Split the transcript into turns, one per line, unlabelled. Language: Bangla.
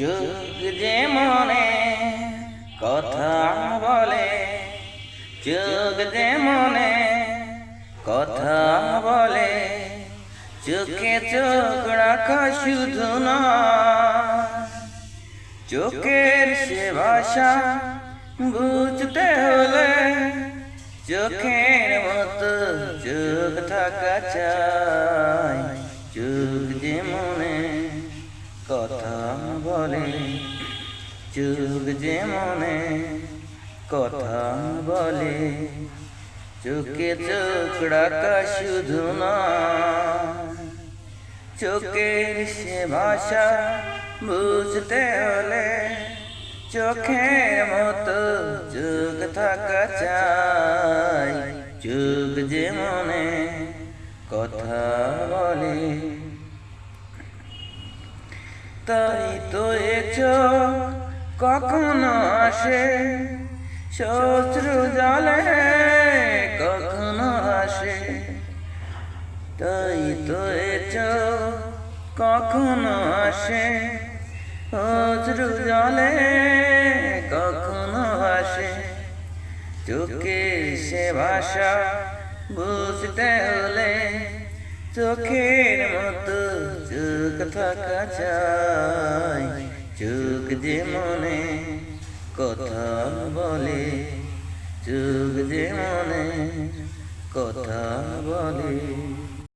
চোখ যে মনে কথা বলে, চোখ যে মনে কথা বলে, চোখে চোখ রাখা শুধু না, চোখের সে ভাষা বুঝতে হলে চোখের মতো চোখ থাকা চাই। চোখ যে মনে কথা বলে, চোখ যে মনে কথা বলে, চোখে চোখ রাখা শুধু না, চোখের সে ভাষা বুঝতে হলে চোখের মতো চোখ থাকা চাই। চোখ যে মনে কথা বলে, তাই তো এ চোখ কখনো আসে শত্রু জালে, কখনো আসে। তাই তো এ চোখ কখনো আসে শত্রু জালে, কখনো আসে। চোখের সে ভাষা বুঝতে হলে চোখের মতো চোখ থাকা চাই। চোখ যে মনে কথা বলে, চোখ যে মনে কথা বলে।